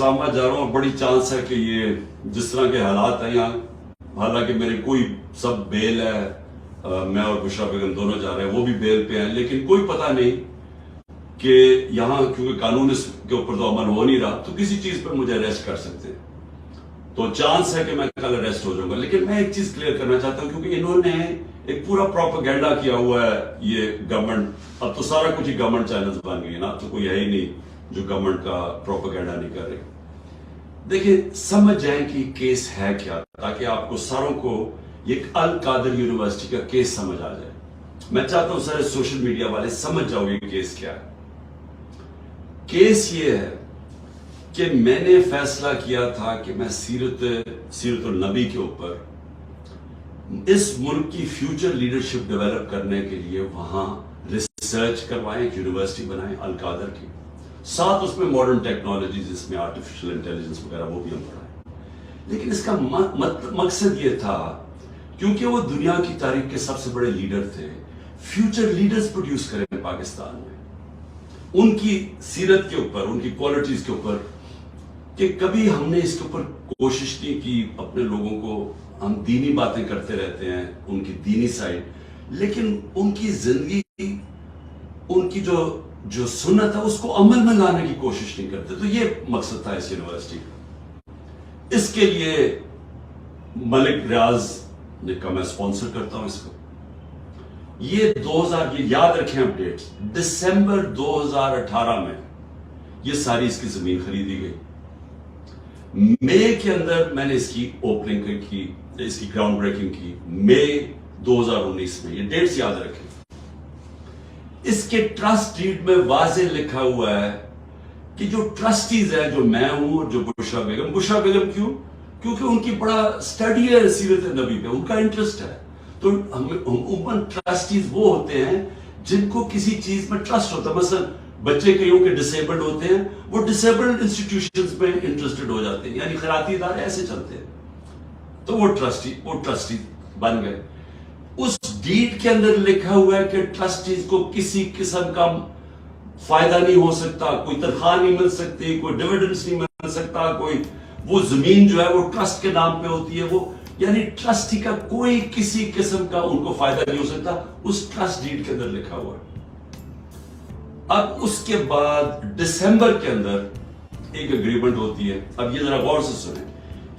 اسلام آباد جا رہا ہوں، بڑی چانس ہے کہ یہ جس طرح کے حالات ہیں یہاں، حالانکہ میرے کوئی سب بیل ہے، میں اور بشرا بیگم دونوں جا رہے ہیں، وہ بھی بیل پہ ہیں، لیکن کوئی پتہ نہیں کہ یہاں کیونکہ قانون اس کے اوپر تو عمل ہو نہیں رہا، تو کسی چیز پہ مجھے اریسٹ کر سکتے ہیں، تو چانس ہے کہ میں کل اریسٹ ہو جاؤں گا۔ لیکن میں ایک چیز کلیئر کرنا چاہتا ہوں، کیونکہ انہوں نے ایک پورا پروپیگنڈا کیا ہوا ہے یہ گورنمنٹ، اب تو سارا کچھ ہی گورنمنٹ چینلز بن گئی نا، تو کوئی ہے ہی نہیں جو گورنمنٹ کا پروپیگنڈا نہیں کر رہے۔ دیکھیں سمجھ جائیں کہ کیس ہے کیا، تاکہ آپ کو ساروں کو یہ القادر یونیورسٹی کا کیس سمجھ آ جائے۔ میں چاہتا ہوں سارے سوشل میڈیا والے سمجھ جاؤ گے کیس کیا ہے۔ کیس یہ ہے کہ میں نے فیصلہ کیا تھا کہ میں سیرت النبی کے اوپر اس ملک کی فیوچر لیڈرشپ ڈیولپ کرنے کے لیے وہاں ریسرچ کروائیں، یونیورسٹی بنائیں القادر کی، ساتھ اس میں ماڈرن ٹیکنالوجیز، اس میں آرٹیفیشل انٹیلیجنس وغیرہ وہ بھی ہم پڑھائیں۔ لیکن اس کا مقصد یہ تھا کیونکہ وہ دنیا کی تاریخ کے سب سے بڑے لیڈر تھے، فیوچر لیڈرز پروڈیوس کریں پاکستان میں، ان کی سیرت کے اوپر، ان کی کوالٹیز کے اوپر، کہ کبھی ہم نے اس کے اوپر کوشش نہیں کی اپنے لوگوں کو، ہم دینی باتیں کرتے رہتے ہیں، ان کی دینی سائڈ، لیکن ان کی زندگی، ان کی جو سنت ہے اس کو عمل میں لانے کی کوشش نہیں کرتے۔ تو یہ مقصد تھا اس یونیورسٹی کا۔ اس کے لیے ملک ریاض نے کہا میں اسپانسر کرتا ہوں اس کو۔ یہ 2000 یہ یاد رکھیں اپڈیٹس، دسمبر 2018 میں یہ ساری اس کی زمین خریدی گئی۔ مئی کے اندر میں نے اس کی اوپننگ کی، اس کی گراؤنڈ بریکنگ کی، مئی 2019 میں، یہ ڈیٹس یاد رکھیں۔ اس کے ٹرسٹ ڈیڈ میں واضح لکھا ہوا ہے کہ جو ٹرسٹیز ہے، جو میں ہوں اور جو بشرا بیگم کیونکہ ان کی بڑا اسٹڈی ہے سیرت نبی پہ، ان کا انٹرسٹ ہے، تو عموماً ٹرسٹیز وہ ہوتے ہیں جن کو کسی چیز میں ٹرسٹ ہوتا ہے۔ مثلا بچے کئیوں کے ڈسیبلڈ ہوتے ہیں، وہ ڈسیبلڈ انسٹیٹیوشنز میں انٹرسٹڈ ہو جاتے ہیں، یعنی خیراتی ادارے ایسے چلتے ہیں، تو وہ ٹرسٹی بن گئے۔ اس ڈیڈ کے اندر لکھا ہوا ہے کہ ٹرسٹیز کو کسی قسم کا فائدہ نہیں ہو سکتا، کوئی تنخواہ نہیں مل سکتی، کوئی ڈیویڈنڈز نہیں مل سکتا، کوئی وہ زمین جو ہے وہ ٹرسٹ کے نام پہ ہوتی ہے، وہ یعنی ٹرسٹی کا کوئی کسی قسم کا ان کو فائدہ نہیں ہو سکتا، اس ٹرسٹ ڈیڈ کے اندر لکھا ہوا ہے۔ اب اس کے بعد دسمبر کے اندر ایک اگریمنٹ ہوتی ہے، اب یہ ذرا غور سے سنیں،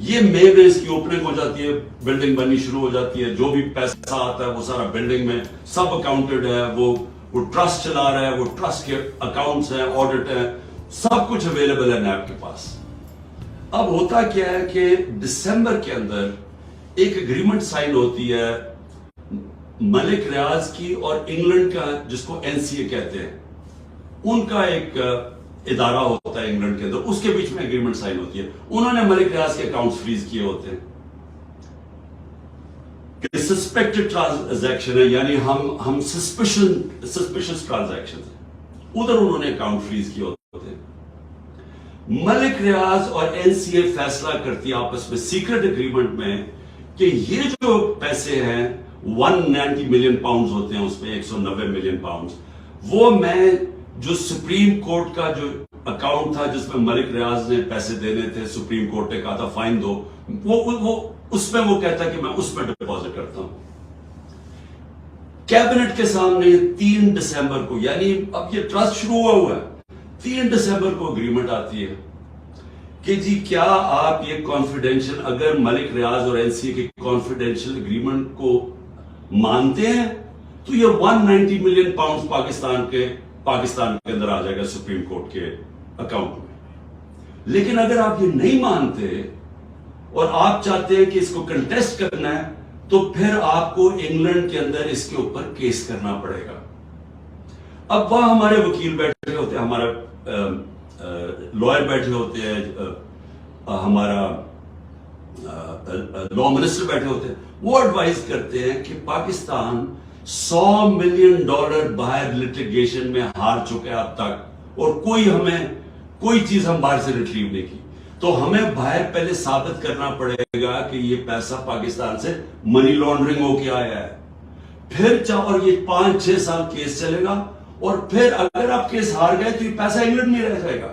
یہ مئی میں اس کی اوپننگ ہو جاتی ہے، بلڈنگ بننی شروع ہو جاتی ہے، جو بھی پیسہ آتا ہے وہ سارا بلڈنگ میں سب اکاؤنٹڈ ہے، وہ ٹرسٹ چلا رہا ہے، وہ ٹرسٹ کے اکاؤنٹس ہیں، آڈٹ ہیں، سب کچھ اویلیبل ہے نیب کے پاس۔ اب ہوتا کیا ہے کہ دسمبر کے اندر ایک اگریمنٹ سائن ہوتی ہے ملک ریاض کی اور انگلینڈ کا، جس کو NCA کہتے ہیں، ان کا ایک ادارہ ہوتا ہے انگلینڈ کے اندر، اس کے بیچ میں اگریمنٹ سائن ہوتی ہے۔ انہوں نے ملک ریاض کے اکاؤنٹس فریز کیے ہوتے ہیں کہ سسپیکٹڈ ٹرانزیکشن ہے، یعنی ہم سسپیشس ٹرانزیکشن ہیں، ادھر انہوں نے اکاؤنٹ فریز کیے ہوتے ہیں۔ ملک ریاض اور NCA فیصلہ کرتی ہے آپس میں سیکرٹ اگریمنٹ میں کہ یہ جو پیسے ہیں 190 ملین پاؤنڈز ہوتے ہیں، اس میں 190 ملین پاؤنڈز، وہ میں جو سپریم کورٹ کا جو اکاؤنٹ تھا جس میں ملک ریاض نے پیسے دینے تھے، سپریم کورٹ نے کہا تھا فائن دو، وہ اس میں وہ کہتا ہے کہ میں اس میں ڈپازٹ کرتا ہوں۔ کیبنٹ کے سامنے 3 دسمبر کو، یعنی اب یہ ٹرسٹ شروع ہوا ہے، 3 دسمبر کو اگریمنٹ آتی ہے کہ جی کیا آپ یہ کانفیڈینشل، اگر ملک ریاض اور NCA کے کانفیڈینشل اگریمنٹ کو مانتے ہیں تو یہ 190 ملین پاؤنڈز پاکستان کے اندر آ جائے گا سپریم کورٹ کے اکاؤنٹ میں۔ لیکن اگر آپ یہ نہیں مانتے اور آپ چاہتے ہیں کہ اس کو کنٹیسٹ کرنا ہے، تو پھر آپ کو انگلینڈ کے اندر اس کے اوپر کیس کرنا پڑے گا۔ اب وہاں ہمارے وکیل بیٹھے ہوتے ہیں، ہمارا لائر بیٹھے ہوتے ہیں، ہمارا لا منسٹر بیٹھے ہوتے ہیں، وہ ایڈوائز کرتے ہیں کہ پاکستان $100 ملین باہر لٹیگیشن میں ہار چکے اب تک، اور کوئی چیز ہم باہر سے ریٹریو نہیں کی، تو ہمیں باہر پہلے ثابت کرنا پڑے گا کہ یہ پیسہ پاکستان سے منی لانڈرنگ ہو کے آیا ہے، پھر اور یہ 5-6 سال کیس چلے گا، اور پھر اگر آپ کیس ہار گئے تو یہ پیسہ انگلینڈ میں رہ جائے گا۔